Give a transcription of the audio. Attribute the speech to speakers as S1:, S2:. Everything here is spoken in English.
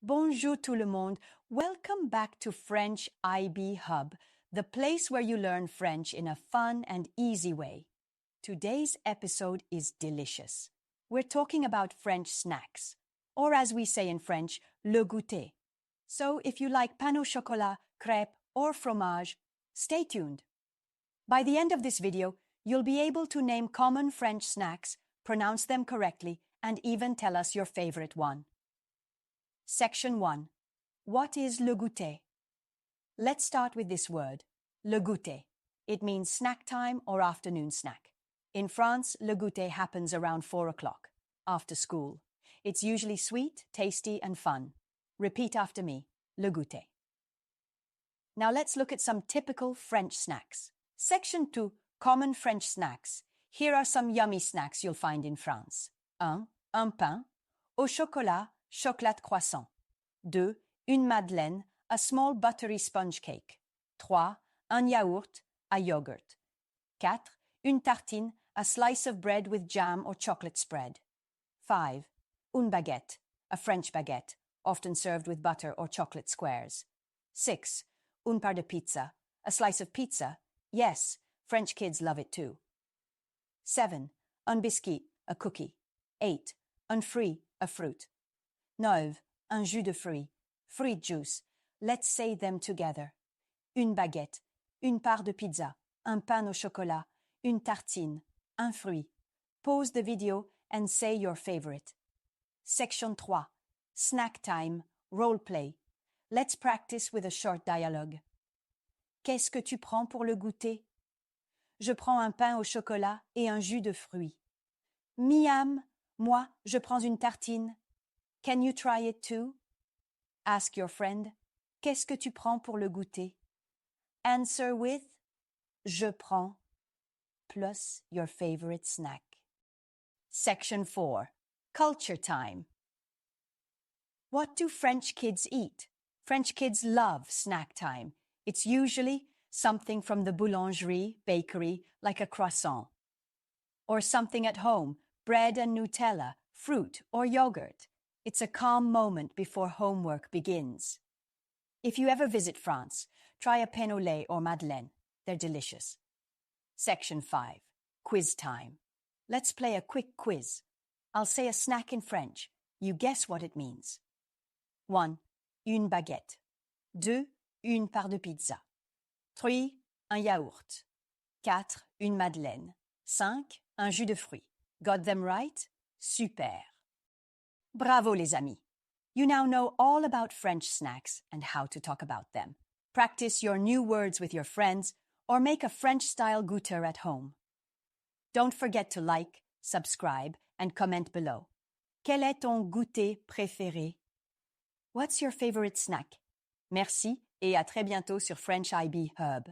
S1: Bonjour tout le monde. Welcome back to French IB Hub, the place where you learn French in a fun and easy way. Today's episode is delicious. We're talking about French snacks, or as we say in French, le goûter. So if you like pain au chocolat, crêpes, or fromage, stay tuned. By the end of this video, you'll be able to name common French snacks, pronounce them correctly, and even tell us your favorite one. Section 1. What is le goûter? Let's start with this word, le goûter. It means snack time or afternoon snack. In France, le goûter happens around 4 o'clock, after school. It's usually sweet, tasty, and fun. Repeat after me, le goûter. Now let's look at some typical French snacks. Section 2, common French snacks. Here are some yummy snacks you'll find in France. 1. Un pain au chocolat, chocolat croissant. 2. Une madeleine, a small buttery sponge cake. 3. Un yaourt, a yogurt. 4. Une tartine, a slice of bread with jam or chocolate spread. 5. Une baguette, a French baguette, often served with butter or chocolate squares. 6. Une part de pizza, a slice of pizza. Yes, French kids love it too. 7. Un biscuit, a cookie. 8. Un fruit, a fruit. 9. Un jus de fruits, fruit juice. Let's say them together. Une baguette, une part de pizza, un pain au chocolat, une tartine, un fruit. Pause the video and say your favorite. Section 3. Snack time, role play. Let's practice with a short dialogue. Qu'est-ce que tu prends pour le goûter? Je prends un pain au chocolat et un jus de fruits. Miam, moi, je prends une tartine. Can you try it too? Ask your friend, qu'est-ce que tu prends pour le goûter? Answer with, je prends, plus your favorite snack. Section 4. Culture time. What do French kids eat? French kids love snack time. It's usually something from the boulangerie, bakery, like a croissant. Or something at home, bread and Nutella, fruit or yogurt. It's a calm moment before homework begins. If you ever visit France, try a pain au lait or madeleine. They're delicious. Section 5. Quiz time. Let's play a quick quiz. I'll say a snack in French. You guess what it means. 1. Une baguette. 2. Une part de pizza. 3. Un yaourt. 4. Une madeleine. 5. Un jus de fruits. Got them right? Super! Bravo les amis! You now know all about French snacks and how to talk about them. Practice your new words with your friends or make a French-style goûter at home. Don't forget to like, subscribe, and comment below. Quel est ton goûter préféré? What's your favorite snack? Merci et à très bientôt sur French IB Hub.